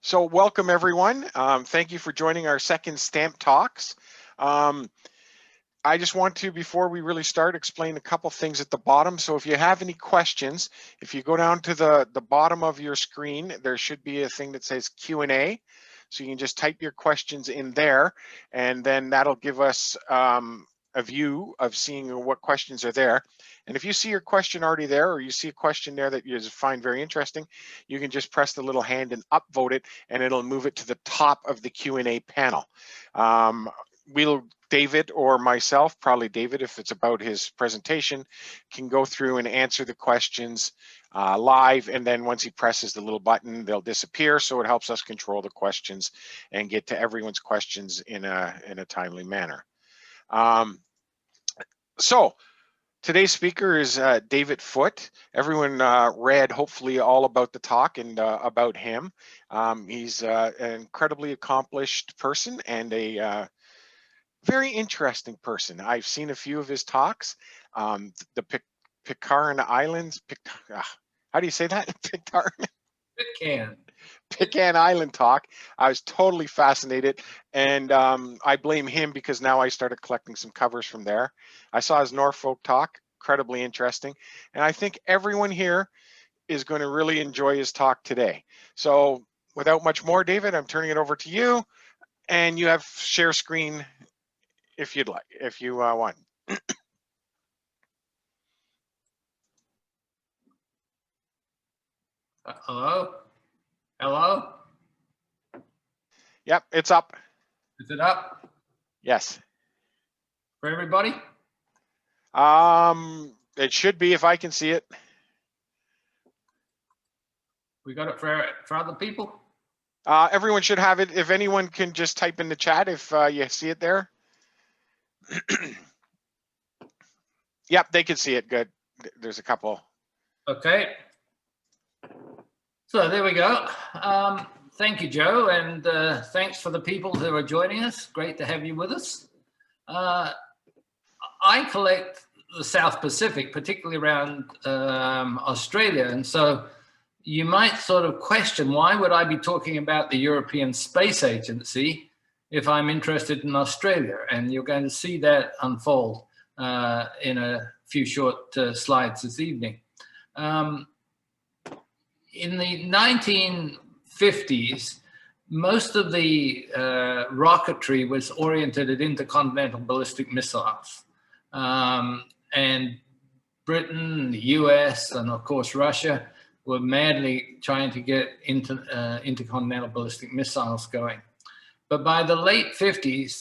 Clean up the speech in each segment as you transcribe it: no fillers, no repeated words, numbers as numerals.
So welcome everyone. Thank you for joining our second STAMP Talks. I just want to, before we really start, explain a couple things at the bottom. So if you have any questions, if you go down to the bottom of your screen, there should be a thing that says Q&A. So you can just type your questions in there, and then that'll give us a view of seeing what questions are there. And if you see your question already there, or you see a question there that you find very interesting, you can just press the little hand and upvote it, and it'll move it to the top of the Q&A panel. David or myself, probably David if it's about his presentation, can go through and answer the questions live, and then once he presses the little button, they'll disappear, so it helps us control the questions and get to everyone's questions in a timely manner. So today's speaker is David Foote. Everyone read hopefully all about the talk and about him. He's an incredibly accomplished person and a very interesting person. I've seen a few of his talks. The Pitcairn Islands, how do you say that? Pitcairn Island talk. I was totally fascinated, and I blame him because now I started collecting some covers from there. I saw his Norfolk talk, incredibly interesting, and I think everyone here is going to really enjoy his talk today. So without much more, David, I'm turning it over to you, and you have share screen if you'd like, if you want. Hello? Hello? Yep, it's up. Is it up? Yes. For everybody? It should be if I can see it. We got it for other people? Everyone should have it. If anyone can just type in the chat if you see it there. Yep, they can see it. Good. There's a couple. Okay. So there we go. Thank you, Joe, and thanks for the people who are joining us. Great to have you with us. I collect the South Pacific, particularly around Australia, and so you might sort of question, why would I be talking about the European Space Agency if I'm interested in Australia? And you're going to see that unfold in a few short slides this evening. In the 1950s, most of the rocketry was oriented at intercontinental ballistic missiles. And Britain, the US, and of course Russia were madly trying to get intercontinental ballistic missiles going. But by the late 50s,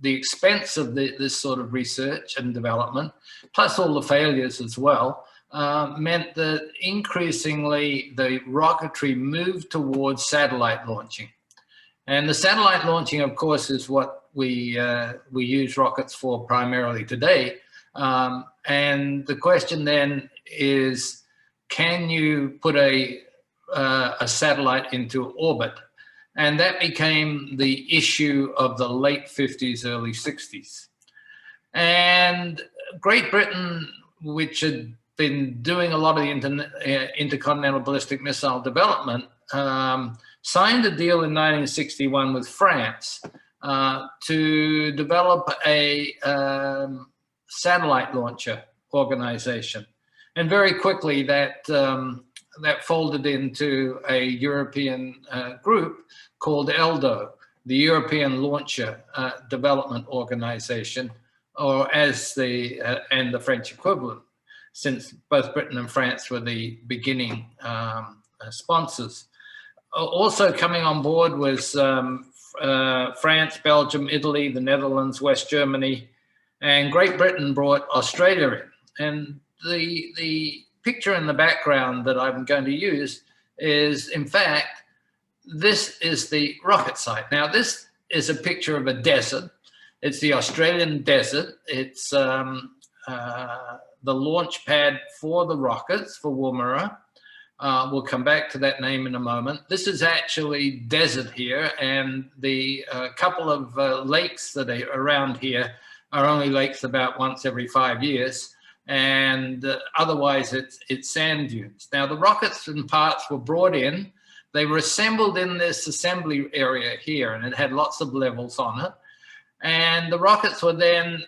the expense of this sort of research and development, plus all the failures as well, meant that increasingly the rocketry moved towards satellite launching. And the satellite launching, of course, is what we use rockets for primarily today. And the question then is, can you put a satellite into orbit? And that became the issue of the late 50s, early 60s. And Great Britain, which had been doing a lot of the intercontinental ballistic missile development, signed a deal in 1961 with France to develop a satellite launcher organization. And very quickly that folded into a European group called ELDO, the European Launcher Development Organization, or as and the French equivalent, since both Britain and France were the beginning sponsors. Also coming on board was France, Belgium, Italy, the Netherlands, West Germany, and Great Britain brought Australia in. And the picture in the background that I'm going to use is, in fact, this is the rocket site. Now, this is a picture of a desert. It's the Australian desert. It's the launch pad for the rockets, for Woomera. We'll come back to that name in a moment. This is actually desert here, and the couple of lakes that are around here are only lakes about once every 5 years. And otherwise it's sand dunes. Now the rockets and parts were brought in They were assembled in this assembly area here, and it had lots of levels on it. And the rockets were then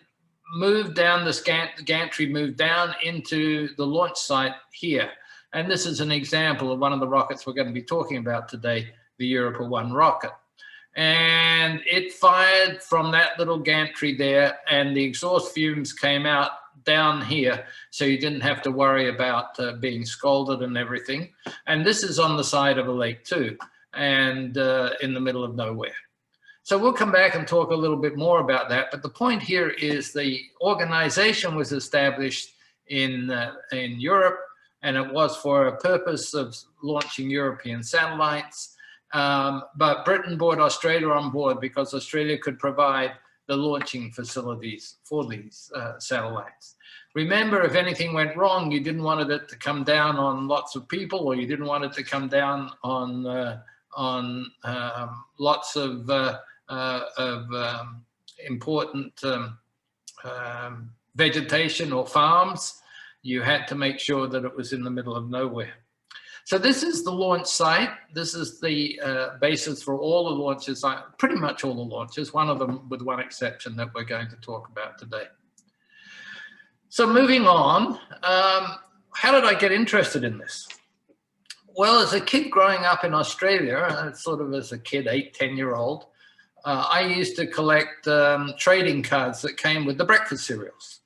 moved down, the gantry moved down into the launch site here. And this is an example of one of the rockets we're going to be talking about today, the Europa 1 rocket. And it fired from that little gantry there, and the exhaust fumes came out down here, so you didn't have to worry about being scalded and everything. And this is on the side of a lake too, and in the middle of nowhere. So we'll come back and talk a little bit more about that. But the point here is the organization was established in Europe, and it was for a purpose of launching European satellites. But Britain brought Australia on board because Australia could provide the launching facilities for these satellites. Remember, if anything went wrong, you didn't want it to come down on lots of people, or you didn't want it to come down on lots of important vegetation or farms. You had to make sure that it was in the middle of nowhere. So this is the launch site. This is the basis for all the launches, pretty much all the launches, one of them with one exception that we're going to talk about today. So moving on, how did I get interested in this? Well, as a kid growing up in Australia, sort of as a kid, 8, 10-year-old, I used to collect trading cards that came with the breakfast cereals.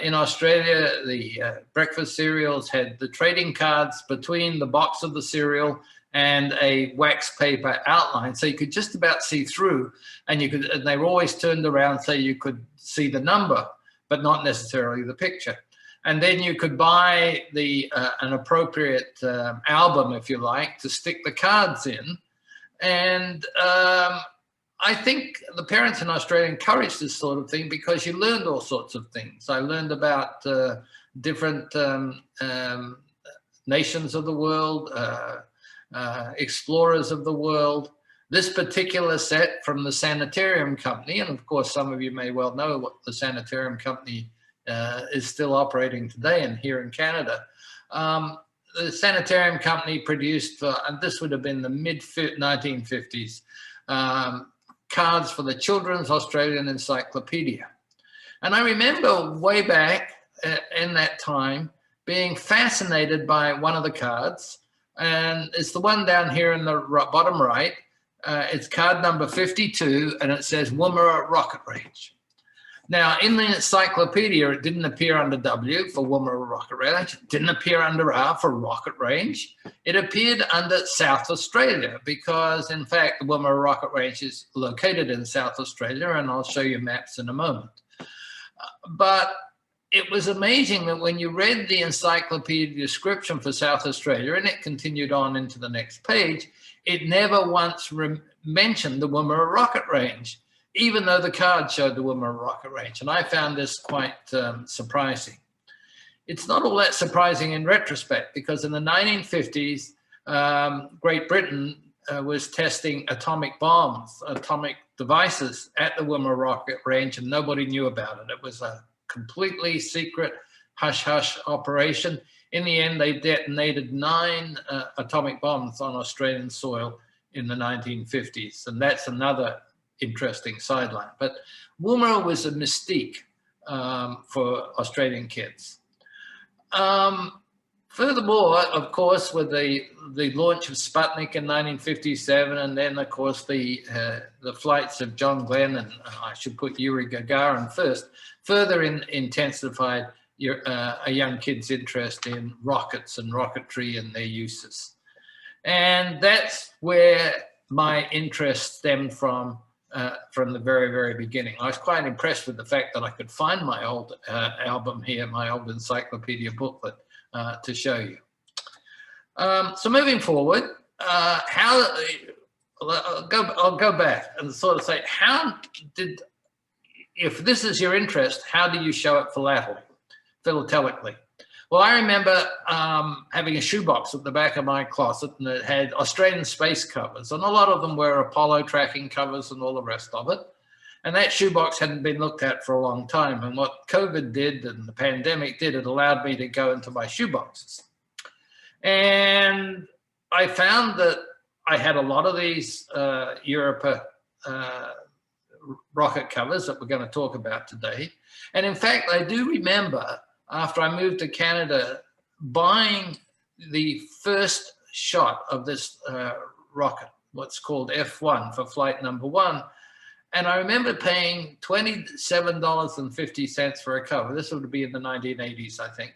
In Australia, the breakfast cereals had the trading cards between the box of the cereal and a wax paper outline, so you could just about see through, and they were always turned around so you could see the number, but not necessarily the picture. And then you could buy an appropriate album, if you like, to stick the cards in. And I think the parents in Australia encouraged this sort of thing because you learned all sorts of things. I learned about different nations of the world, explorers of the world. This particular set from the Sanitarium Company, and of course some of you may well know what the Sanitarium Company is still operating today and here in Canada. The Sanitarium Company produced, and this would have been the mid-1950s, cards for the Children's Australian Encyclopedia. And I remember way back in that time being fascinated by one of the cards, and it's the one down here in the bottom right. It's card number 52, and it says Woomera Rocket Range. Now, in the encyclopedia, it didn't appear under W for Woomera Rocket Range. It didn't appear under R for Rocket Range. It appeared under South Australia because, in fact, the Woomera Rocket Range is located in South Australia, and I'll show you maps in a moment. But it was amazing that when you read the encyclopedia description for South Australia, and it continued on into the next page, it never once mentioned the Woomera Rocket Range, even though the card showed the Woomera Rocket Range. And I found this quite surprising. It's not all that surprising in retrospect, because in the 1950s, Great Britain was testing atomic bombs, atomic devices at the Woomera Rocket Range, and nobody knew about it. It was a completely secret hush-hush operation. In the end, they detonated 9 atomic bombs on Australian soil in the 1950s, and that's another interesting sideline. But Woomera was a mystique for Australian kids. Furthermore, of course, with the launch of Sputnik in 1957, and then, of course, the flights of John Glenn, and I should put Yuri Gagarin first, further intensified a young kid's interest in rockets and rocketry and their uses. And that's where my interest stemmed from the very, very beginning. I was quite impressed with the fact that I could find my old album here, my old encyclopedia booklet to show you. So moving forward, I'll go back and sort of say, if this is your interest, how do you show it philatelically? Well, I remember having a shoebox at the back of my closet, and it had Australian space covers, and a lot of them were Apollo tracking covers and all the rest of it. And that shoebox hadn't been looked at for a long time. And what COVID did and the pandemic did, it allowed me to go into my shoeboxes. And I found that I had a lot of these Europa rocket covers that we're going to talk about today. And in fact, I do remember after I moved to Canada buying the first shot of this rocket, what's called F1 for flight number 1. And I remember paying $27.50 for a cover. This would be in the 1980s, I think.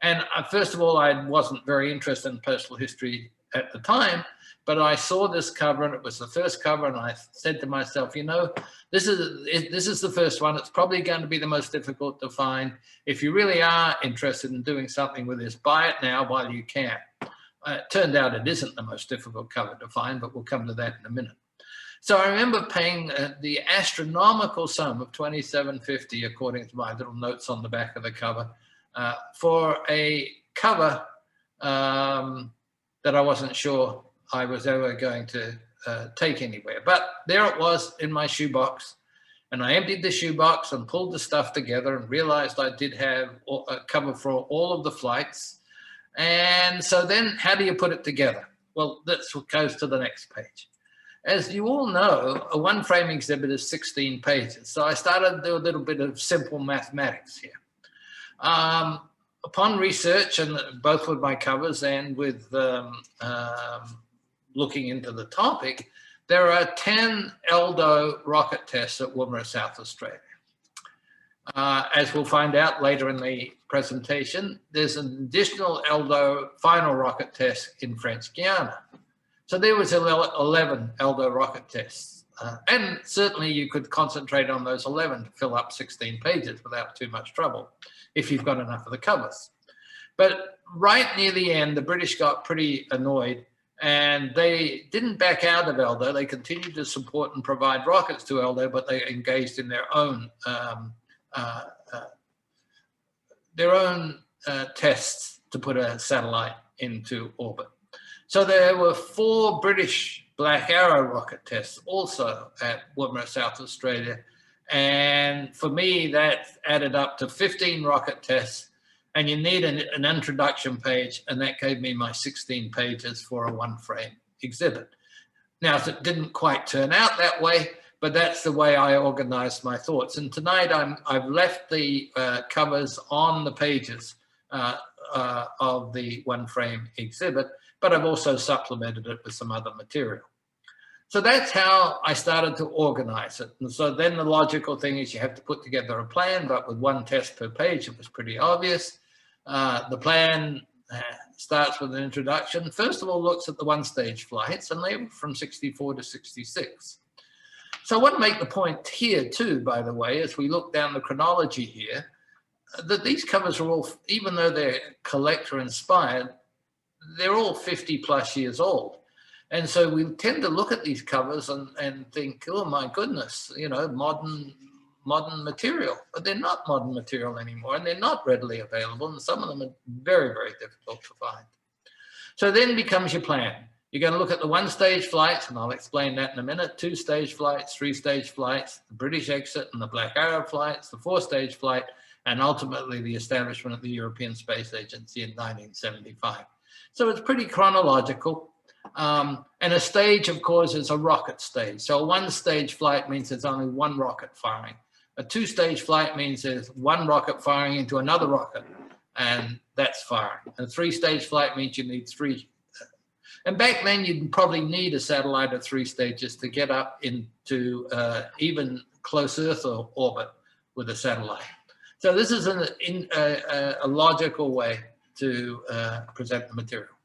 And first of all, I wasn't very interested in postal history at the time, but I saw this cover and it was the first cover, and I said to myself, you know, this is the first one. It's probably going to be the most difficult to find. If you really are interested in doing something with this, buy it now while you can. It turned out it isn't the most difficult cover to find, but we'll come to that in a minute. So I remember paying the astronomical sum of $27.50, according to my little notes on the back of the cover, for a cover that I wasn't sure I was ever going to take anywhere. But there it was in my shoebox, and I emptied the shoebox and pulled the stuff together and realized I did have a cover for all of the flights. And so then how do you put it together? Well, that's what goes to the next page. As you all know, a one-frame exhibit is 16 pages. So I started to do a little bit of simple mathematics here. Upon research, and both with my covers and with looking into the topic, there are 10 ELDO rocket tests at Woomera, South Australia. As we'll find out later in the presentation, there's an additional ELDO final rocket test in French Guiana. So there was 11 ELDO rocket tests. And certainly you could concentrate on those 11 to fill up 16 pages without too much trouble, if you've got enough of the covers. But right near the end, the British got pretty annoyed, and they didn't back out of ELDO. They continued to support and provide rockets to ELDO, but they engaged in their own tests to put a satellite into orbit. So there were 4 British Black Arrow rocket tests also at Woomera, South Australia. And for me, that added up to 15 rocket tests. And you need an introduction page, and that gave me my 16 pages for a one-frame exhibit. Now, it didn't quite turn out that way, but that's the way I organized my thoughts. And tonight, I've left the covers on the pages of the one-frame exhibit, but I've also supplemented it with some other material. So that's how I started to organize it. And so then the logical thing is you have to put together a plan, but with 1 test per page, it was pretty obvious. The plan starts with an introduction. First of all, looks at the one-stage flights, and they were from 64 to 66. So I want to make the point here too, by the way, as we look down the chronology here, that these covers are all, even though they're collector inspired, they're all 50 plus years old. And so we tend to look at these covers and think, oh my goodness, you know, modern material, but they're not modern material anymore, and they're not readily available, and some of them are very, very difficult to find. So then becomes your plan. You're going to look at the one-stage flights, and I'll explain that in a minute, 2-stage flights, 3-stage flights, the British exit and the Black Arrow flights, the 4-stage flight, and ultimately the establishment of the European Space Agency in 1975. So it's pretty chronological. And a stage, of course, is a rocket stage. So a 1-stage flight means there's only 1 rocket firing. A 2-stage flight means there's 1 rocket firing into another rocket, and that's firing. And a 3-stage flight means you need 3. And back then, you'd probably need a satellite at 3 stages to get up into even close Earth orbit with a satellite. So this is a logical way to present the material.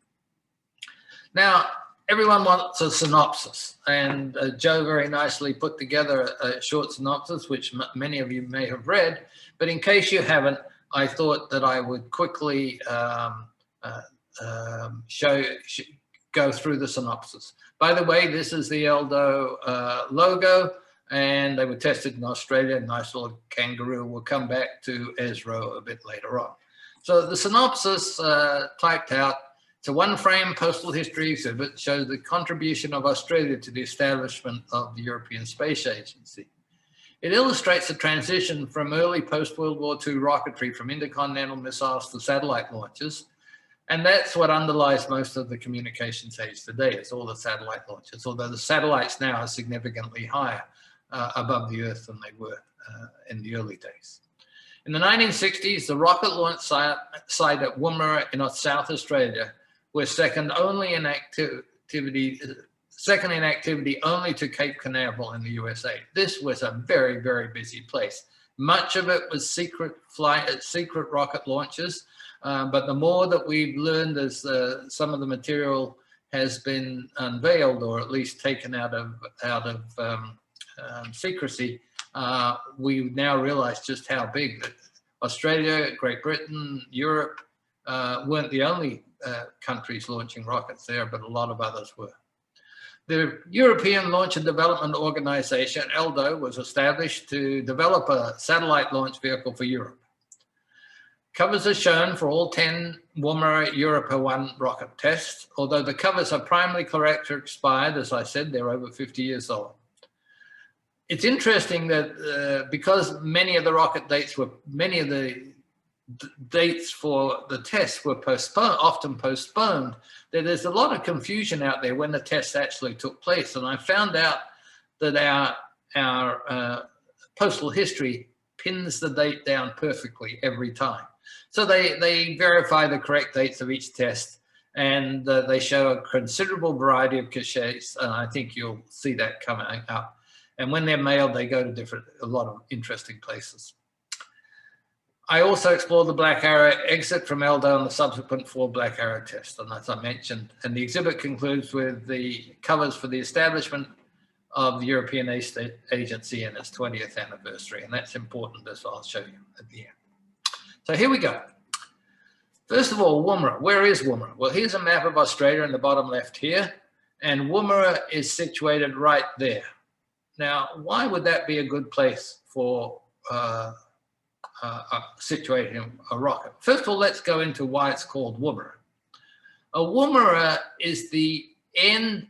Now, everyone wants a synopsis, and Joe very nicely put together a short synopsis, which many of you may have read, but in case you haven't, I thought that I would quickly go through the synopsis. By the way, this is the ELDO logo, and they were tested in Australia. Nice little kangaroo. We'll come back to Esro a bit later on. So the synopsis typed out, it's a one-frame postal history exhibit, shows the contribution of Australia to the establishment of the European Space Agency. It illustrates the transition from early post-World War II rocketry from intercontinental missiles to satellite launches, And that's what underlies most of the communications age today, is all the satellite launches, although the satellites now are significantly higher above the Earth than they were in the early days. In the 1960s, the rocket launch site at Woomera in South Australia was second in activity only to Cape Canaveral in the USA. This was a very, very busy place. Much of it was secret rocket launches, but the more that we've learned as some of the material has been unveiled, or at least taken out of secrecy, we now realize just how big that Australia, Great Britain, Europe weren't the only countries launching rockets there, but a lot of others were. The European Launch and Development Organization, ELDO, was established to develop a satellite launch vehicle for Europe. Covers are shown for all 10 Woomera Europa 1 rocket tests, although the covers are primarily correct or expired. As I said, they're over 50 years old. It's interesting that because many of the dates for the tests were often postponed, that there's a lot of confusion out there when the tests actually took place. And I found out that our postal history pins the date down perfectly every time. So they verify the correct dates of each test, and they show a considerable variety of caches, and I think you'll see that coming up. And when they're mailed, they go to a lot of interesting places. I also explored the Black Arrow exit from ELDO and the subsequent 4 Black Arrow tests, and as I mentioned, and the exhibit concludes with the covers for the establishment of the European Agency and its 20th anniversary, and that's important, as I'll show you at the end. So here we go. First of all, Woomera. Where is Woomera? Well, here's a map of Australia in the bottom left here, and Woomera is situated right there. Now, why would that be a good place for situating a rocket? First of all, let's go into why it's called Woomera. A Woomera is the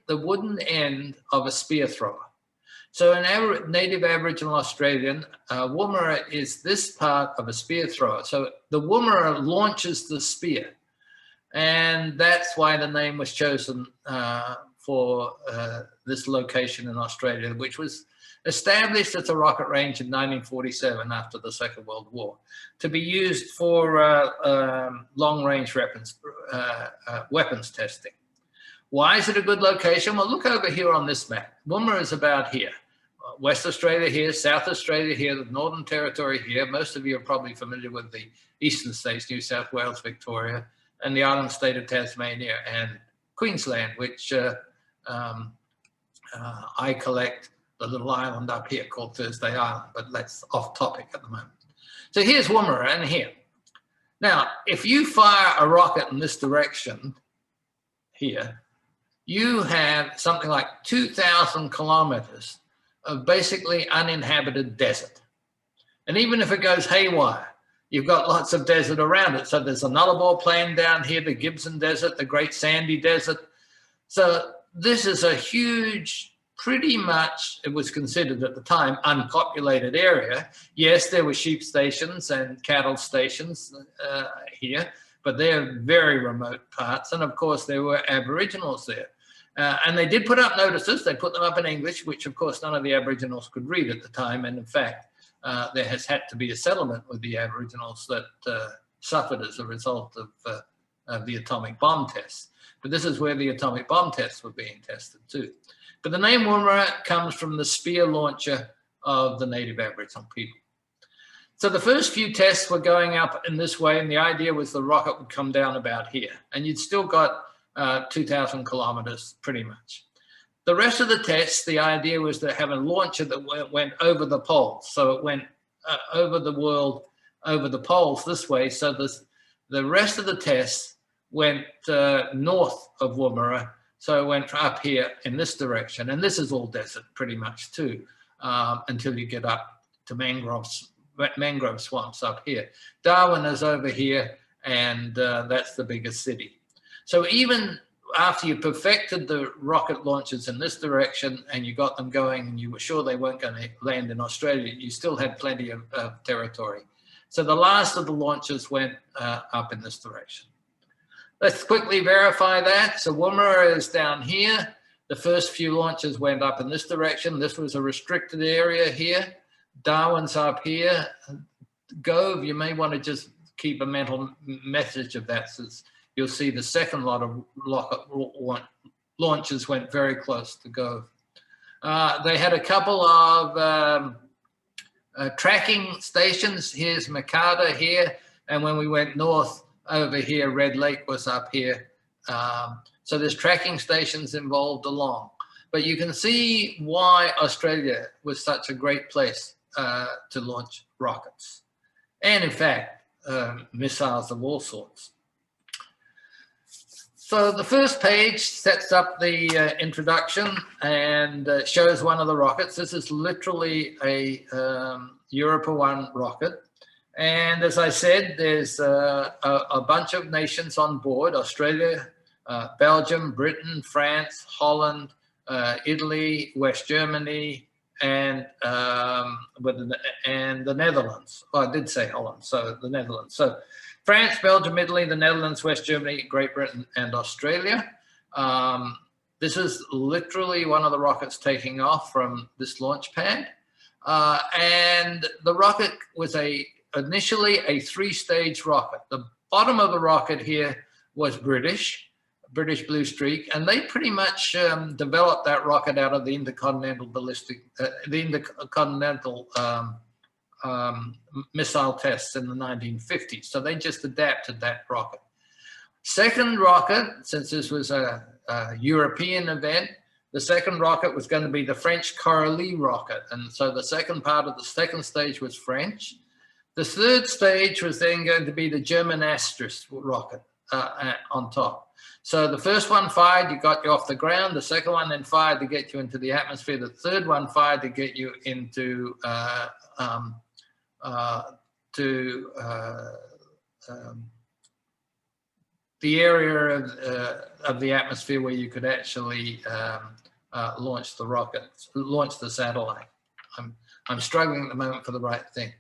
wooden end of a spear thrower. So in native Aboriginal Australian, Woomera is this part of a spear thrower. So the Woomera launches the spear. And that's why the name was chosen for this location in Australia, which was established as a rocket range in 1947 after the Second World War, to be used for long-range weapons testing. Why is it a good location? Well, look over here on this map. Woomera is about here. West Australia here, South Australia here, the Northern Territory here. Most of you are probably familiar with the eastern states, New South Wales, Victoria, and the island state of Tasmania and Queensland, which I collect the little island up here called Thursday Island, but that's off topic at the moment. So here's Woomera and here. Now, if you fire a rocket in this direction here, you have something like 2,000 kilometers of basically uninhabited desert. And even if it goes haywire, you've got lots of desert around it. So there's a Nullarbor Plain down here, the Gibson Desert, the Great Sandy Desert. So this is a huge, pretty much, it was considered at the time, unpopulated area. Yes, there were sheep stations and cattle stations here, but they're very remote parts. And of course, there were Aboriginals there. And they did put up notices. They put them up in English, which of course none of the Aboriginals could read at the time. And in fact, there has had to be a settlement with the Aboriginals that suffered as a result of the atomic bomb tests. But this is where the atomic bomb tests were being tested too. But the name Woomera comes from the spear launcher of the native Aboriginal people. So the first few tests were going up in this way, and the idea was the rocket would come down about here, and you'd still got 2,000 kilometers pretty much. The rest of the tests, the idea was to have a launcher that went over the poles. So it went over the world, over the poles this way. So the rest of the tests went north of Woomera. So it went up here in this direction. And this is all desert pretty much too, until you get up to mangrove swamps up here. Darwin is over here, and that's the biggest city. So even after you perfected the rocket launches in this direction and you got them going and you were sure they weren't going to land in Australia, you still had plenty of territory. So the last of the launches went up in this direction. let's quickly verify that. So Woomera is down here. The first few launches went up in this direction. This was a restricted area here. Darwin's up here. Gove, you may want to just keep a mental message of that, since you'll see the second lot of launches went very close to Gove. They had a couple of tracking stations. Here's Makata here, and when we went north over here, Red Lake was up here. So there's tracking stations involved along. But you can see why Australia was such a great place to launch rockets. And in fact, missiles of all sorts. So the first page sets up the introduction and shows one of the rockets. This is literally a Europa 1 rocket. And as I said, there's a bunch of nations on board: Australia, Belgium, Britain, France, Holland, Italy, West Germany, and the Netherlands. Well, I did say Holland, so the Netherlands. So France, Belgium, Italy, the Netherlands, West Germany, Great Britain, and Australia. This is literally one of the rockets taking off from this launch pad. And the rocket was initially a 3-stage rocket. The bottom of the rocket here was British Blue Streak, and they pretty much developed that rocket out of the intercontinental missile tests in the 1950s. So they just adapted that rocket. Second rocket, since this was a European event, the second rocket was going to be the French Coralie rocket. And so the second part of the second stage was French. The third stage was then going to be the German Astris rocket on top. So the first one fired, you got you off the ground. The second one then fired to get you into the atmosphere. The third one fired to get you into the area of the atmosphere where you could actually launch the rocket, launch the satellite. I'm struggling at the moment for the right thing.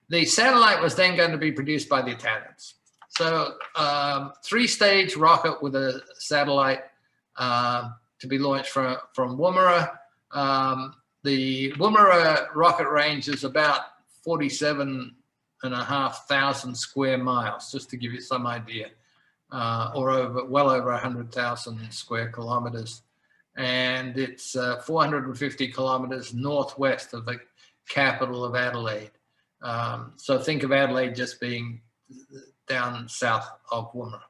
The satellite was then going to be produced by the Italians. So 3-stage rocket with a satellite to be launched from Woomera. The Woomera rocket range is about 47,500 square miles, just to give you some idea, or well over 100,000 square kilometers. And it's 450 kilometers northwest of the capital of Adelaide. So think of Adelaide just being down south of Woomera.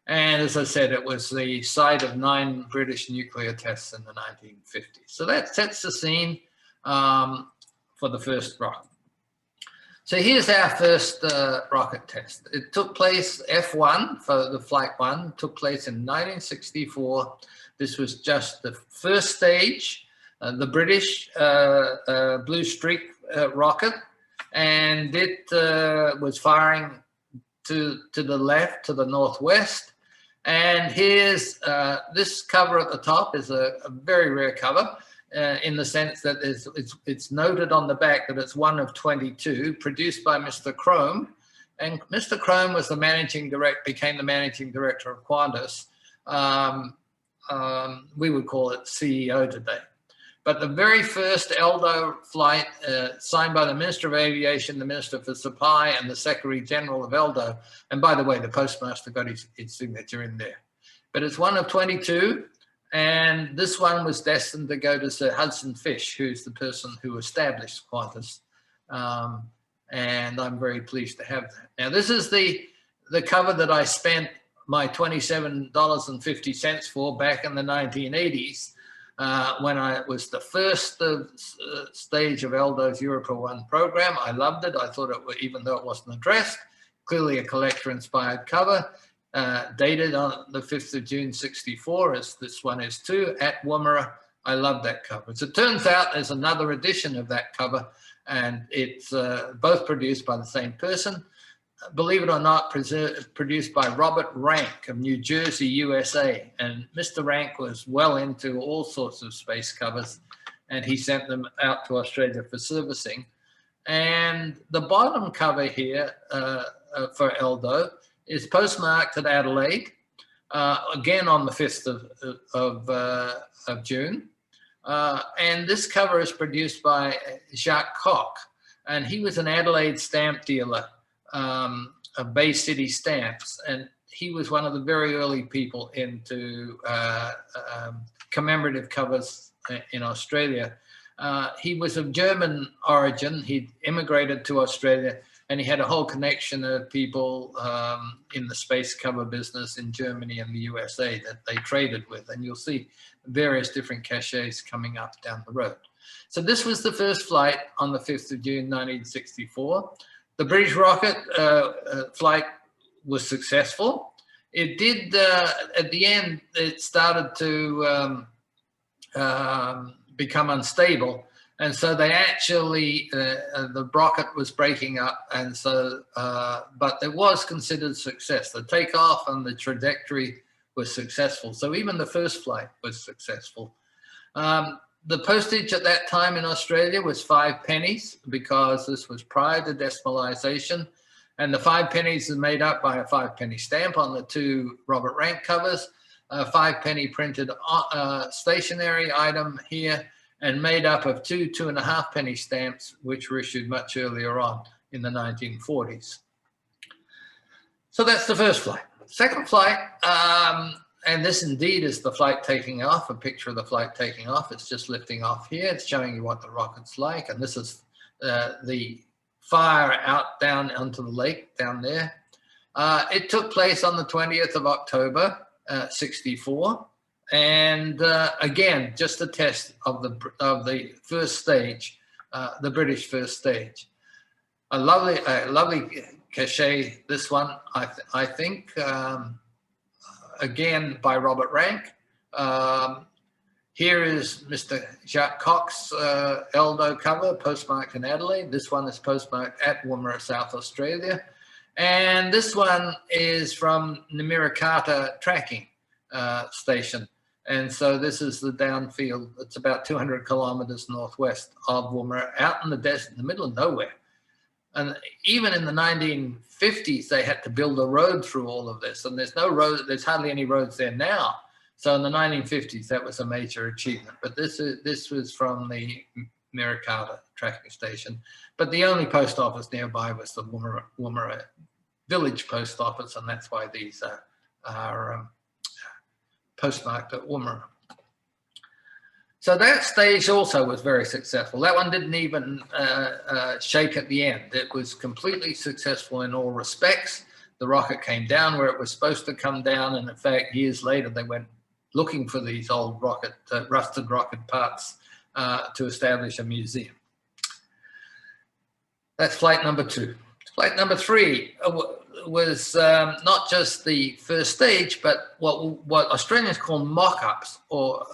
And as I said, it was the site of 9 British nuclear tests in the 1950s. So that sets the scene for the first rocket. So here's our first rocket test. It took place, F1 for the Flight 1, took place in 1964. This was just the first stage, the British Blue Streak rocket, and it was firing to the left, to the northwest. And here's this cover at the top is a very rare cover in the sense that it's noted on the back that it's one of 22 produced by Mr. Crome. And Mr. Crome was the became the managing director of Qantas. We would call it CEO today. But the very first ELDO flight signed by the Minister of Aviation, the Minister for Supply, and the Secretary General of ELDO. And by the way, the postmaster got his signature in there. But it's one of 22. And this one was destined to go to Sir Hudson Fysh, who's the person who established Qantas. And I'm very pleased to have that. Now, this is the cover that I spent my $27.50 for back in the 1980s. When it was the first stage of ELDO's Europa 1 program. I loved it. I thought it was, even though it wasn't addressed, clearly a collector-inspired cover, dated on the 5th of June, 64, as this one is too, at Woomera. I love that cover. As it turns out, there's another edition of that cover, and it's both produced by the same person. Believe it or not, produced by Robert Rank of New Jersey, USA. And Mr. Rank was well into all sorts of space covers, and he sent them out to Australia for servicing. And the bottom cover here for ELDO is postmarked at Adelaide, again on the 5th of June. And this cover is produced by Jacques Coq, and he was an Adelaide stamp dealer of Bay City stamps, and he was one of the very early people into commemorative covers in Australia. He was of German origin. He immigrated to Australia, and he had a whole connection of people in the space cover business in Germany and the USA that they traded with. And you'll see various different cachets coming up down the road. So this was the first flight on the 5th of June, 1964. The British rocket flight was successful. It did, at the end, it started to become unstable. And so they actually, the rocket was breaking up, and so, but it was considered success. The takeoff and the trajectory was successful. So even the first flight was successful. The postage at that time in Australia was 5 pennies, because this was prior to decimalisation. And the 5 pennies is made up by a 5-penny stamp on the 2 Robert Rank covers, a 5-penny printed stationery item here, and made up of 2 2.5-penny stamps, which were issued much earlier on in the 1940s. So that's the first flight. Second flight, and this indeed is the flight taking off, a picture of the flight taking off. It's just lifting off here. It's showing you what the rocket's like. And this is the fire out down onto the lake down there. It took place on the 20th of October, 64. And again, just a test of the first stage, the British first stage. A lovely cachet, this one, I think, again by Robert Rank. Here is Mr. Jacques Coq's ELDO cover, postmarked in Adelaide. This one is postmarked at Woomera, South Australia. And this one is from Namirakata Tracking Station. And so this is the downfield. It's about 200 kilometers northwest of Woomera, out in the desert, in the middle of nowhere. And even in the 1950s, they had to build a road through all of this. And there's no road, there's hardly any roads there now. So in the 1950s, that was a major achievement. But this was from the Namirakata Tracking Station. But the only post office nearby was the Woomera village post office, and that's why these are postmarked at Woomera. So that stage also was very successful. That one didn't even shake at the end. It was completely successful in all respects. The rocket came down where it was supposed to come down, and in fact, years later, they went looking for these old rocket, rusted rocket parts to establish a museum. That's flight number 2. Flight number 3 was not just the first stage, but what Australians call mock-ups, or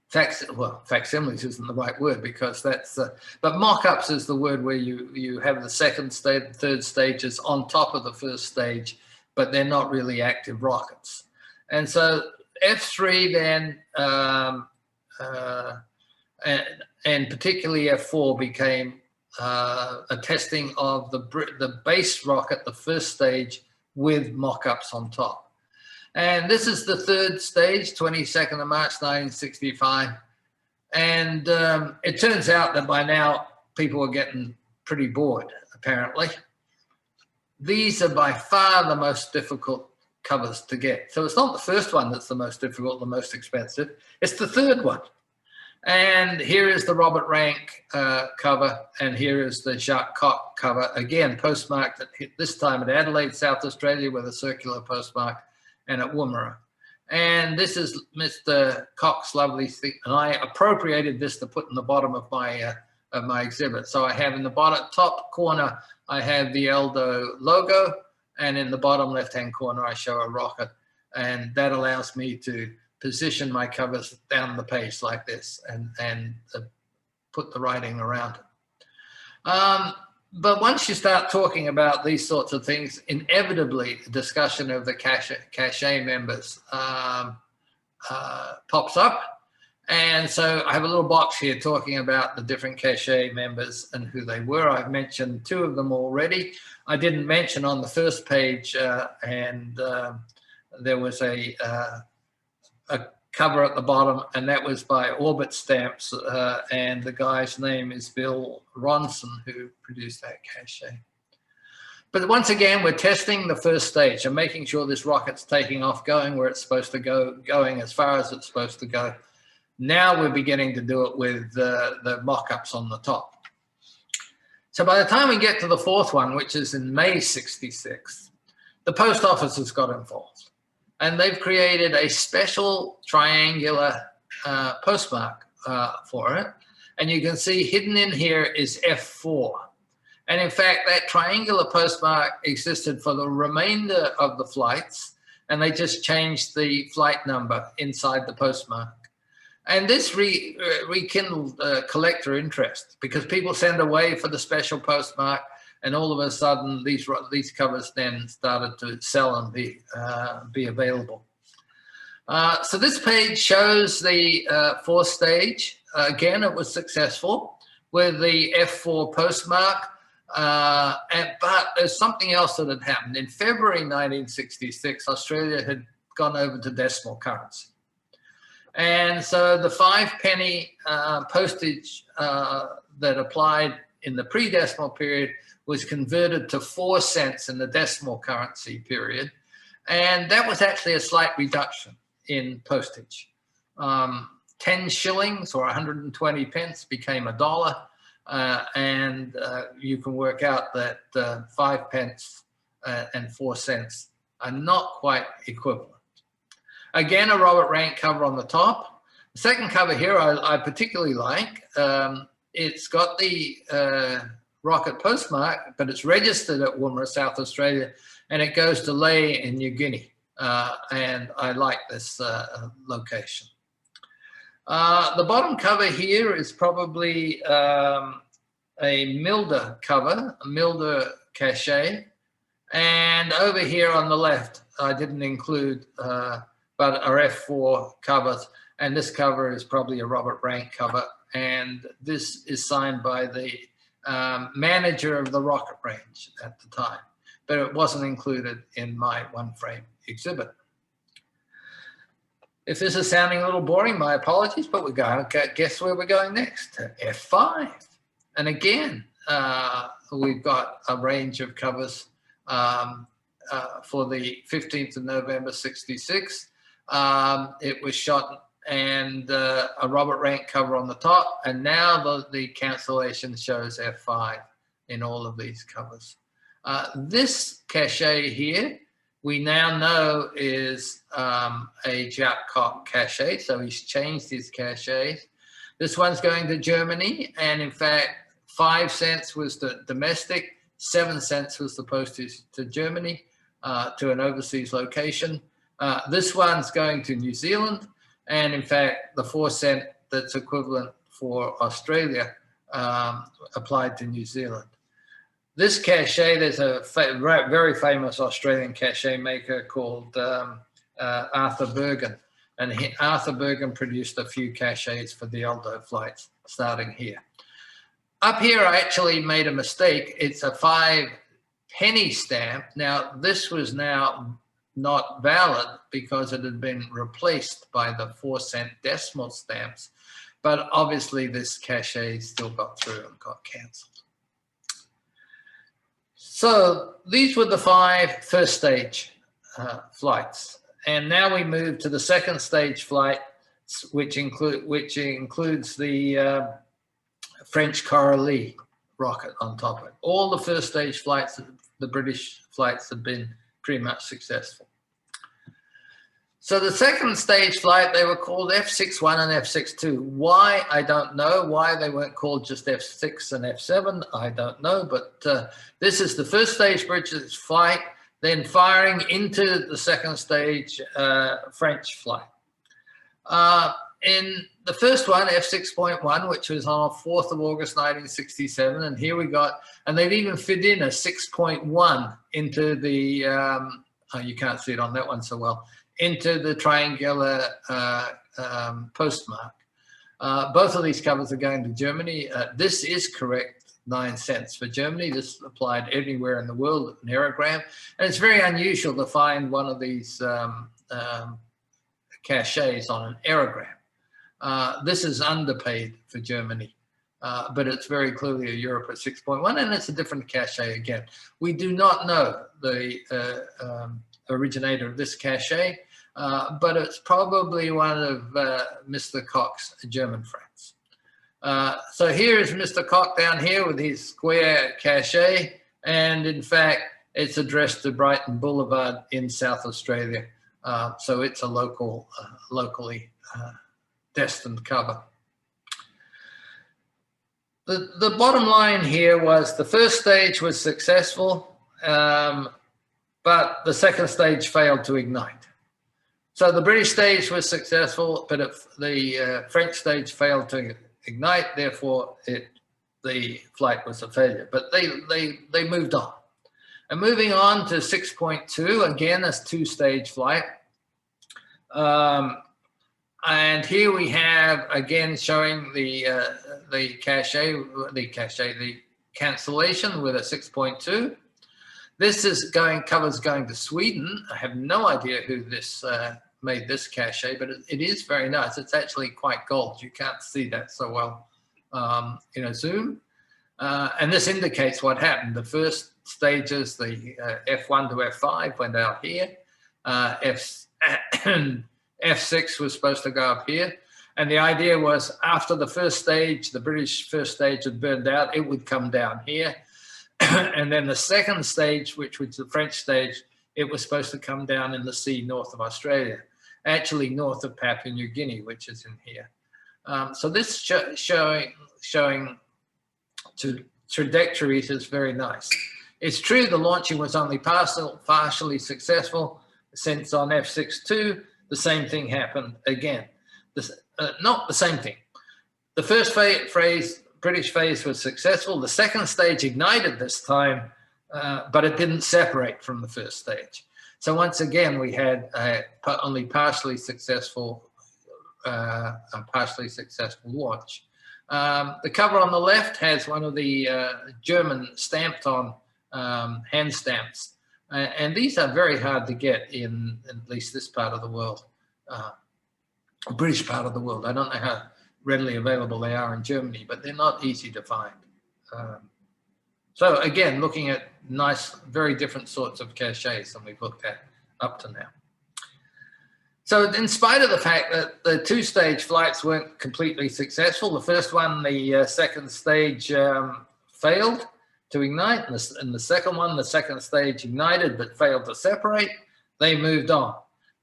facsimiles isn't the right word, because that's, but mock-ups is the word where you have the second stage, third stages on top of the first stage, but they're not really active rockets. And so F3 then, and particularly F4 became a testing of the base rocket, the first stage, with mock-ups on top. And this is the third stage, 22nd of March, 1965. And it turns out that by now people are getting pretty bored, apparently. These are by far the most difficult covers to get. So it's not the first one that's the most difficult, the most expensive. It's the third one. And here is the Robert Rank cover, and here is the Jacques Coq cover, again postmarked at, this time at Adelaide, South Australia, with a circular postmark, and at Woomera. And this is Mr. Coq's lovely thing, and I appropriated this to put in the bottom of my exhibit. So I have in the bottom top corner, I have the ELDO logo, and in the bottom left-hand corner, I show a rocket, and that allows me to position my covers down the page like this, and put the writing around it. But once you start talking about these sorts of things, inevitably the discussion of the cachet members pops up, And so I have a little box here talking about the different cache members and who they were. I've mentioned 2 of them already. I didn't mention on the first page, there was a cover at the bottom, and that was by Orbit Stamps, and the guy's name is Bill Ronson, who produced that cache. But once again, we're testing the first stage and making sure this rocket's taking off, going where it's supposed to go, going as far as it's supposed to go. Now we're beginning to do it with the mock-ups on the top. So by the time we get to the 4th one, which is in May '66, the post office has got involved. And they've created a special triangular postmark for it. And you can see hidden in here is F4. And in fact, that triangular postmark existed for the remainder of the flights, and they just changed the flight number inside the postmark. And this rekindled collector interest, because people send away for the special postmark, and all of a sudden these covers then started to sell and be available. So this page shows the 4th stage. Again, it was successful with the F4 postmark. But there's something else that had happened. In February 1966, Australia had gone over to decimal currency. And so the 5-penny postage that applied in the pre-decimal period was converted to 4 cents in the decimal currency period. And that was actually a slight reduction in postage. 10 shillings or 120 pence became $1. And you can work out that 5 pence and 4 cents are not quite equivalent. Again, a Robert Rank cover on the top. The second cover here I particularly like. It's got the rocket postmark, but it's registered at Woomera, South Australia, and it goes to Lae in New Guinea. And I like this location. The bottom cover here is probably a Milder cover, a Milder cache. And over here on the left, I didn't include, but our F4 covers. And this cover is probably a Robert Rank cover. And this is signed by the manager of the rocket range at the time. But it wasn't included in my one-frame exhibit. If this is sounding a little boring, my apologies, but we're going to guess where we're going next, to F5. And again, we've got a range of covers for the 15th of November, '66. It was shot and a Robert Rank cover on the top. And now the cancellation shows F5 in all of these covers. This cache here, we now know is a Japcock cache, so he's changed his caches. This one's going to Germany, and in fact, 5 cents was the domestic, 7 cents was the postage to Germany, to an overseas location. This one's going to New Zealand, and in fact, the 4 cent that's equivalent for Australia applied to New Zealand. This cache, there's a very famous Australian cache maker called Arthur Bergen. And Arthur Bergen produced a few caches for the ELDO flights starting here. Up here, I actually made a mistake. It's a 5-penny stamp. Now, this was now not valid because it had been replaced by the 4 cent decimal stamps. But obviously, this cache still got through and got canceled. So these were the 5 first stage flights. And now we move to the second stage flight, which includes the French Coralie rocket on top of it. All the first stage flights, the British flights, have been pretty much successful. So the second stage flight, they were called F61 and F62. Why, I don't know. Why they weren't called just F6 and F7, I don't know. But this is the first stage British flight, then firing into the second stage French flight. In the first one, F6.1, which was on 4th of August 1967, and here we got, and they've even fit in a 6.1 into the, oh, you can't see it on that one so well, into the triangular postmark. Both of these covers are going to Germany. This is correct, 9 cents for Germany. This applied everywhere in the world, an aerogram. And it's very unusual to find one of these cachets on an aerogram. This is underpaid for Germany, but it's very clearly a Europe at 6.1, and it's a different cachet again. We do not know the originator of this cachet, but it's probably one of Mr. Koch's German friends. So here is Mr. Koch down here with his square cachet, and in fact, it's addressed to Brighton Boulevard in South Australia. So it's a locally destined cover. The bottom line here was the first stage was successful, but the second stage failed to ignite. So the British stage was successful, but the French stage failed to ignite. Therefore, the flight was a failure. But they moved on. And moving on to 6.2, again, a 2-stage flight. And here we have, again, showing the cancellation with a 6.2. This covers going to Sweden. I have no idea who this made this cachet, but it is very nice. It's actually quite gold. You can't see that so well in a zoom. And this indicates what happened. The first stages, the F1 to F5 went out here. F6 was supposed to go up here. And the idea was after the first stage, the British first stage had burned out, it would come down here. And then the second stage, which was the French stage, it was supposed to come down in the sea north of Australia, actually north of Papua New Guinea, which is in here. So this showing trajectories is very nice. It's true the launching was only partially successful, since on F6.2, the same thing happened again. Not the same thing. The first British phase was successful. The second stage ignited this time, but it didn't separate from the first stage. So once again, we had only partially successful launch. The cover on the left has one of the German stamped on hand stamps. And these are very hard to get in at least this part of the world, British part of the world. I don't know how readily available they are in Germany, but they're not easy to find. So again, looking at nice, very different sorts of cachets than we've looked at up to now. So in spite of the fact that the 2-stage flights weren't completely successful, the first one, the second stage failed to ignite, and the second one, the second stage ignited but failed to separate, they moved on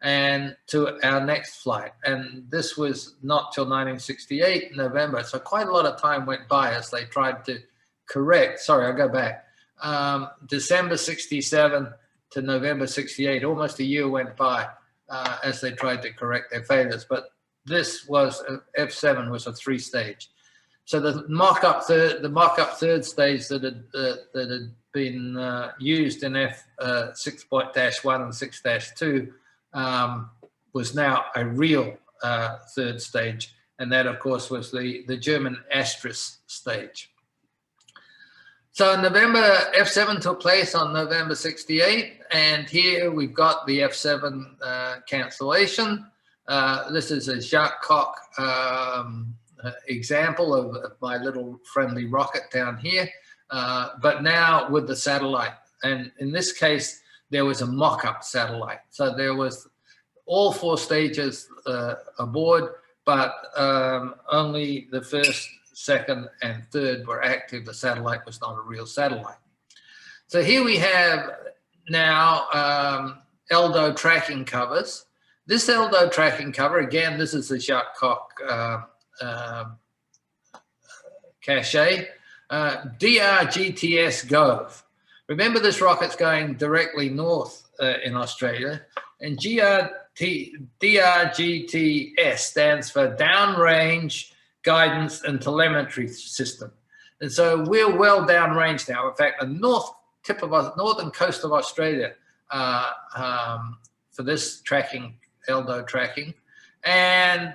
and to our next flight. And this was not till 1968, November. So quite a lot of time went by as they tried to correct. Sorry, I'll go back. December 67 to November 68, almost a year went by as they tried to correct their failures. But this was, F7 was a 3-stage. So the mock-up third stage that had been used in F6.-1 and 6-2 was now a real third stage, and that, of course, was the German Astris stage. So in November, F7 took place on November 68, and here we've got the F7 cancellation. This is a Jacques Koch example of my little friendly rocket down here, but now with the satellite. And in this case, there was a mock-up satellite. So there was all 4 stages aboard, but only the first, second, and third were active. The satellite was not a real satellite. So here we have now ELDO tracking covers. This ELDO tracking cover, again, this is the Jacques Koch cachet, DRGTS Gove. Remember, this rocket's going directly north in Australia, and DRGTS stands for Downrange Guidance and Telemetry System. And so we're well downrange now. In fact, the northern coast of Australia for this tracking, ELDO tracking, and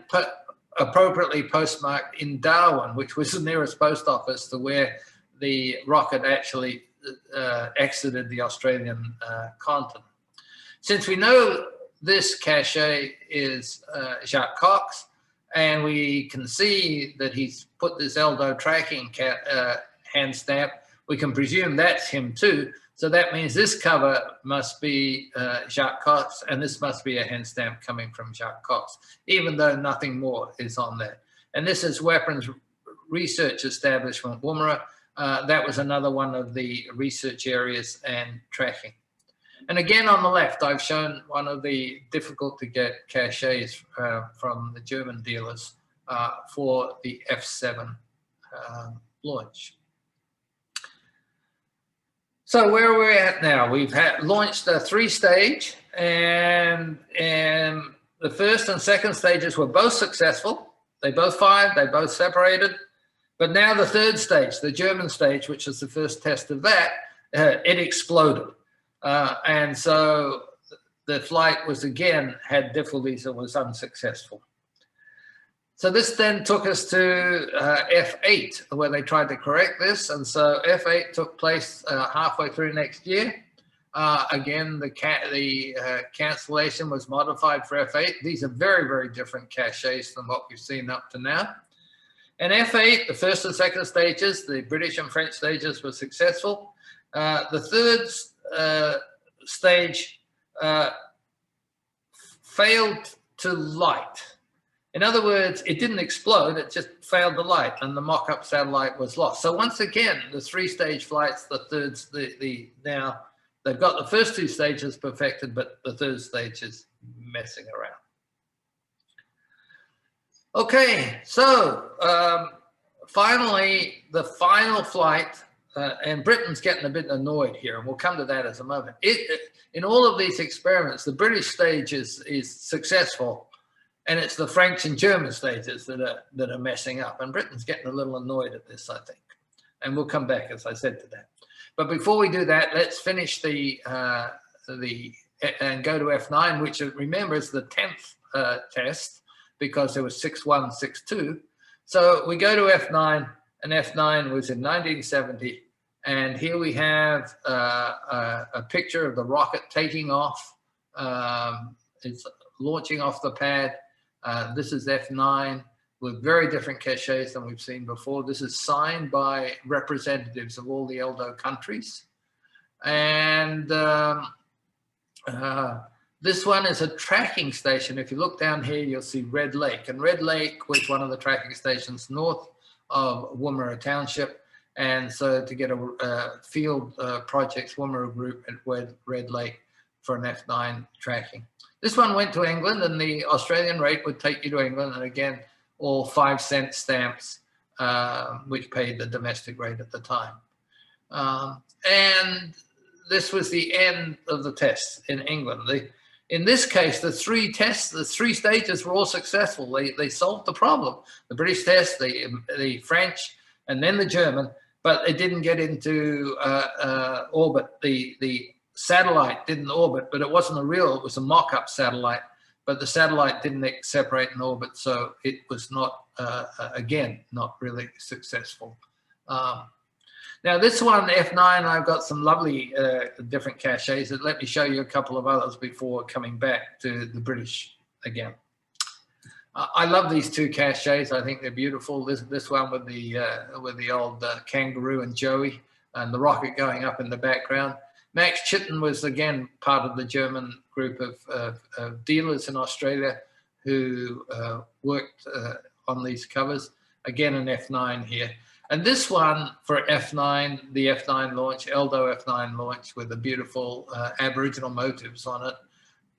appropriately postmarked in Darwin, which was the nearest post office to where the rocket actually exited the Australian continent. Since we know this cache is Jacques Cox, and we can see that he's put this ELDO tracking hand stamp, we can presume that's him too. So that means this cover must be Jacques Cox, and this must be a hand stamp coming from Jacques Cox, even though nothing more is on there. And this is Weapons Research Establishment, Woomera. That was another one of the research areas and tracking. And again, on the left, I've shown one of the difficult to get caches from the German dealers for the F7 launch. So where are we at now? We've launched a 3-stage, and the first and second stages were both successful. They both fired, they both separated. But now the third stage, the German stage, which is the first test of that, it exploded. And so the flight was again, had difficulties and was unsuccessful. So this then took us to F8, where they tried to correct this. And so F8 took place halfway through next year. Again, the cancellation was modified for F8. These are very, very different caches than what we've seen up to now. And F8, the first and second stages, the British and French stages were successful. The third stage failed to light. In other words, it didn't explode, it just failed to light, and the mock-up satellite was lost. So once again, the 3-stage flights, now they've got the first 2 stages perfected, but the third stage is messing around. Okay, so finally, the final flight, and Britain's getting a bit annoyed here, and we'll come to that as a moment. In all of these experiments, the British stage is successful, and it's the French and German stages that are messing up, and Britain's getting a little annoyed at this, I think. And we'll come back, as I said, to that. But before we do that, let's finish and go to F9, which remember is the 10th test, because there was 6.1, 6.2. So we go to F9, and F9 was in 1970. And here we have a picture of the rocket taking off. It's launching off the pad. This is F9 with very different caches than we've seen before. This is signed by representatives of all the ELDO countries. And this one is a tracking station. If you look down here, you'll see Red Lake. And Red Lake was one of the tracking stations north of Woomera Township. And so to get a field projects Woomera group at Red Lake for an F9 tracking. This one went to England, and the Australian rate would take you to England. And again, all 5-cent stamps, which paid the domestic rate at the time. And this was the end of the tests in England. In this case, the 3 stages were all successful. They solved the problem. The British test, the French, and then the German, but it didn't get into orbit. The satellite didn't orbit, but it wasn't it was a mock-up satellite, but the satellite didn't separate in orbit, so it was not, again, not really successful. Now this one, F9, I've got some lovely different caches. Let me show you a couple of others before coming back to the British again. I love these 2 caches. I think they're beautiful. This one with the old kangaroo and Joey, and the rocket going up in the background. Max Chitten was again part of the German group of dealers in Australia who worked on these covers. Again, an F9 here. And this one for F9, the F9 launch, ELDO F9 launch with the beautiful Aboriginal motifs on it.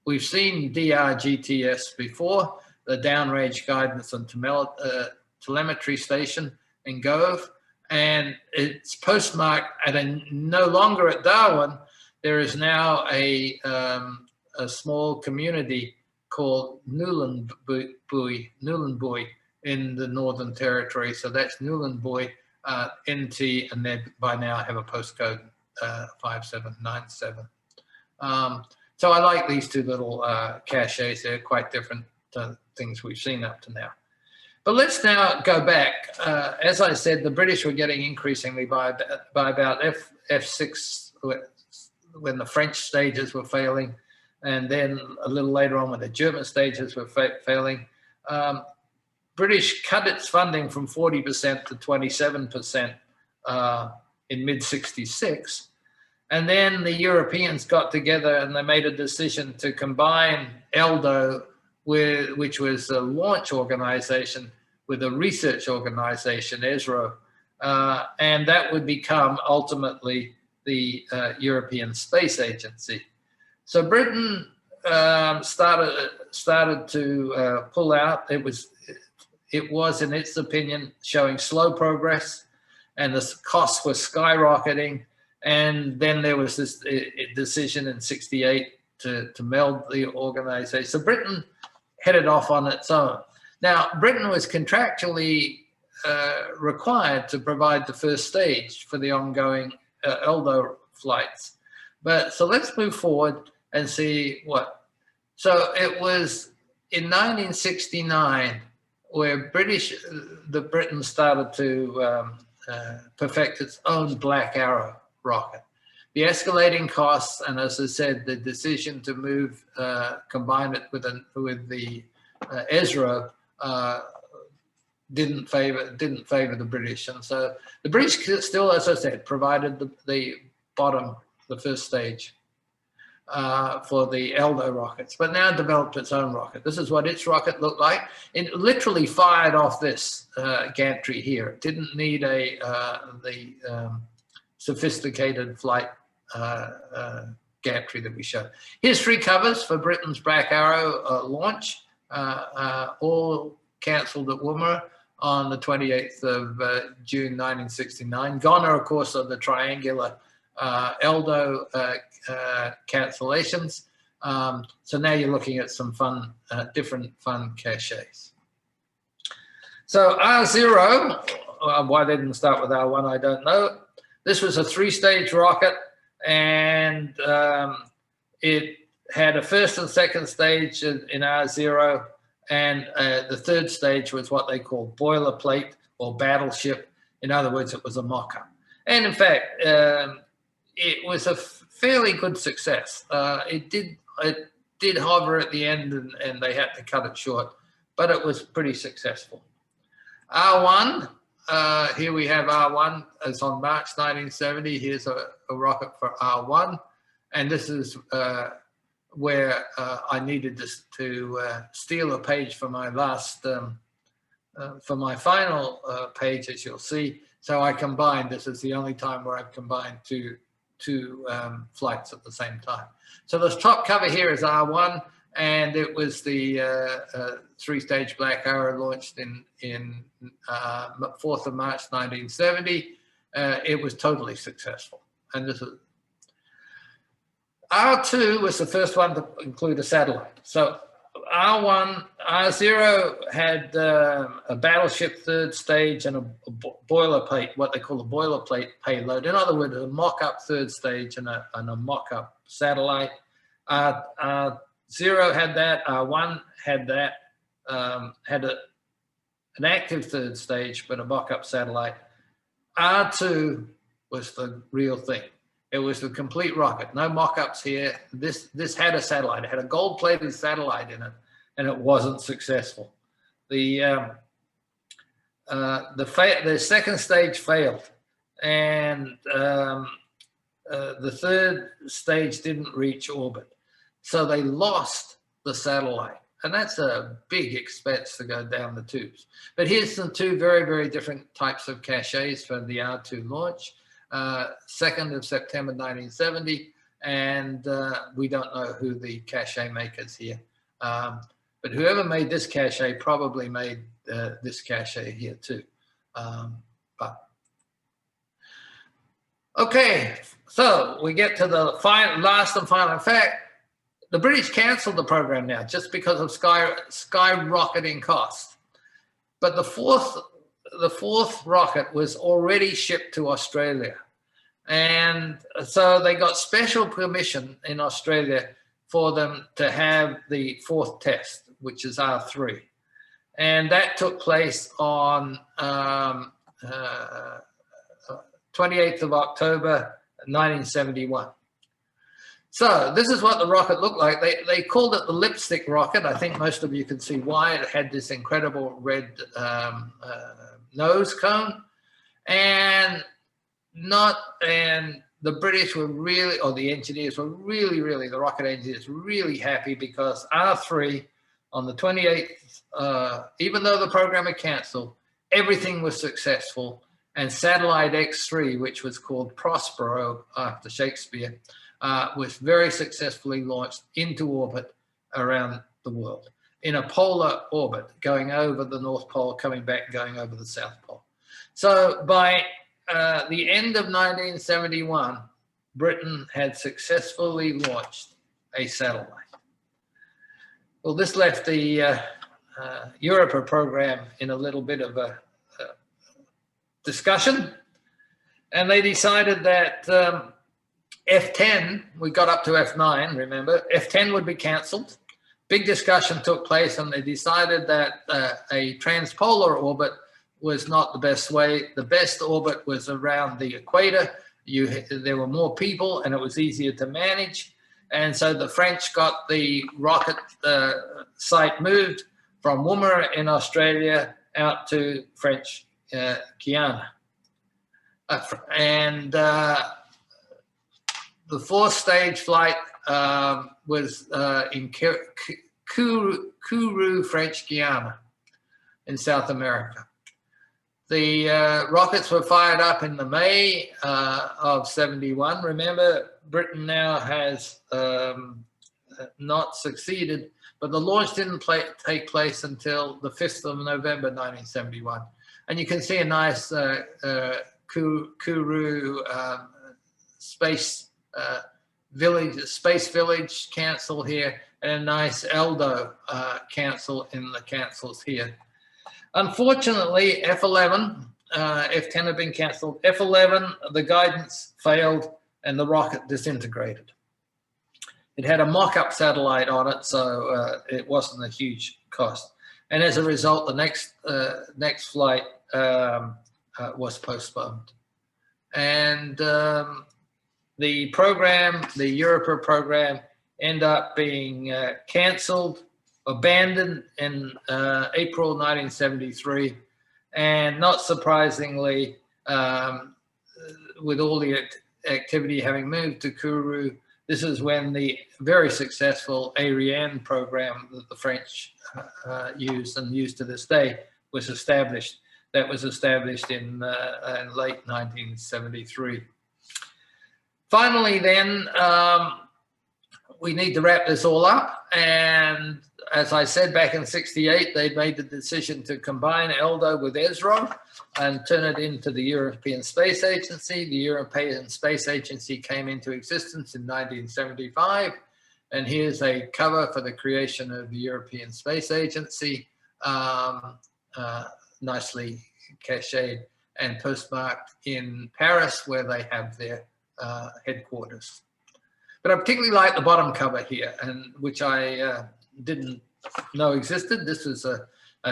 We've seen DRGTS before, the downrange guidance and telemetry station in Gove. And it's postmarked no longer at Darwin. There is now a small community called Nulanbuy in the Northern Territory. So that's Nulanbuy NT, and they by now have a postcode 5797. So I like these 2 little caches. They're quite different to things we've seen up to now. But let's now go back. As I said, the British were getting increasingly by about F6 when the French stages were failing, and then a little later on when the German stages were failing. British cut its funding from 40% to 27% in mid-66. And then the Europeans got together and they made a decision to combine ELDO, which was a launch organization, with a research organization, ESRO, and that would become ultimately the European Space Agency. So Britain started to pull out. It was, in its opinion, showing slow progress, and the costs were skyrocketing. And then there was this decision in '68 to meld the organization. So Britain headed off on its own. Now, Britain was contractually required to provide the first stage for the ongoing ELDO flights. But so let's move forward and see what. So it was in 1969 where Britain started to perfect its own Black Arrow rocket. The escalating costs, and as I said, the decision to move, combine it with the ESRO, didn't favor the British, and so the British still, as I said, provided the first stage for the ELDO rockets, but now developed its own rocket. This is what its rocket looked like. It literally fired off this gantry here. It didn't need the sophisticated flight gantry that we showed. Here's 3 covers for Britain's Black Arrow launch, all cancelled at Woomera on the 28th of June 1969. Gone are, of course, are the triangular ELDO cancellations. So now you're looking at some fun, different fun caches. So R0, why they didn't start with R1, I don't know. This was a 3-stage rocket, and it had a first and second stage in R0, and the third stage was what they call boilerplate or battleship. In other words, it was a mock-up. And in fact, it was a fairly good success. It did hover at the end, and they had to cut it short, but it was pretty successful. R1, here we have R1. It's on March 1970. Here's a rocket for R1, and this is where I needed to steal a page for my last, for my final page, as you'll see. So I combined. This is the only time where I've combined two flights at the same time. So the top cover here is R1, and it was the 3-stage Black Arrow launched in 4th of March 1970. It was totally successful. And this is R2 was the first one to include a satellite. So R0 had a battleship third stage and a boilerplate, what they call a boilerplate payload. In other words, a mock-up third stage and a mock-up satellite. R0 had that. R1 had that. Had an active third stage, but a mock-up satellite. R2 was the real thing. It was the complete rocket. No mock-ups here. This had a satellite. It had a gold-plated satellite in it, and it wasn't successful. The second stage failed, and the third stage didn't reach orbit. So they lost the satellite, and that's a big expense to go down the tubes. But here's some 2 very, very different types of caches for the R2 launch. 2nd of September 1970, and we don't know who the cache makers here. But whoever made this cache probably made this cache here too. Okay, so we get to the last and final. In fact, the British cancelled the program now just because of skyrocketing costs. But the fourth rocket was already shipped to Australia. And so they got special permission in Australia for them to have the 4th test, which is R3. And that took place on 28th of October, 1971. So this is what the rocket looked like. They called it the lipstick rocket. I think most of you can see why. It had this incredible red nose cone. And the British were really, or the engineers were really, the rocket engineers were really happy because R3 on the 28th, even though the program had canceled, everything was successful. And satellite X3, which was called Prospero after Shakespeare, was very successfully launched into orbit around the world in a polar orbit, going over the North Pole, coming back, going over the South Pole. So by the end of 1971, Britain had successfully launched a satellite. Well, this left the Europa program in a little bit of a discussion, and they decided that F10, we got up to F9, remember, F10 would be cancelled. Big discussion took place, and they decided that a transpolar orbit was not the best way. The best orbit was around the equator. There were more people, and it was easier to manage. And so the French got the rocket site moved from Woomera in Australia out to French Guiana. And the fourth stage flight was in Kourou, French Guiana in South America. The rockets were fired up in the May of 71. Remember, Britain now has not succeeded, but the launch didn't take place until the 5th of November, 1971. And you can see a nice Kourou space village cancel here, and a nice ELDO cancel in the cancels here. Unfortunately, F11, F10 had been cancelled. F11, the guidance failed and the rocket disintegrated. It had a mock-up satellite on it, so it wasn't a huge cost. And as a result, the next flight was postponed. And the program, the Europa program, ended up being cancelled, abandoned in April 1973. And not surprisingly, with all the activity having moved to Kourou, this is when the very successful Ariane program that the French used and used to this day was established. That was established in late 1973. Finally, then, we need to wrap this all up. And as I said, back in '68, they made the decision to combine ELDO with ESRO and turn it into the European Space Agency. The European Space Agency came into existence in 1975. And here's a cover for the creation of the European Space Agency, nicely cached and postmarked in Paris, where they have their headquarters. But I particularly like the bottom cover here, and which I didn't know existed. This is a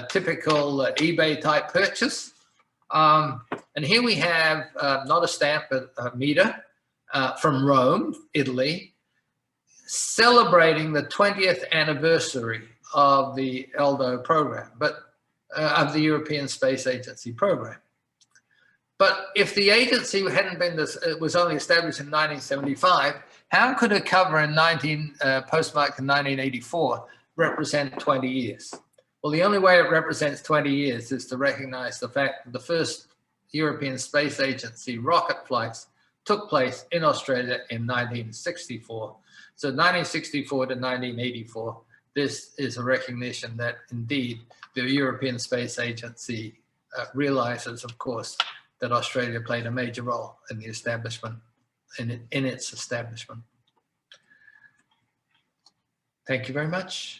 typical eBay type purchase. And here we have not a stamp, but a meter from Rome, Italy, celebrating the 20th anniversary of the ELDO program, but of the European Space Agency program. But if the agency hadn't been it was only established in 1975, how could a cover in postmarked in 1984 represent 20 years? Well, the only way it represents 20 years is to recognize the fact that the first European Space Agency rocket flights took place in Australia in 1964. So 1964 to 1984, this is a recognition that indeed the European Space Agency realizes, of course, that Australia played a major role in the establishment, in its establishment. Thank you very much.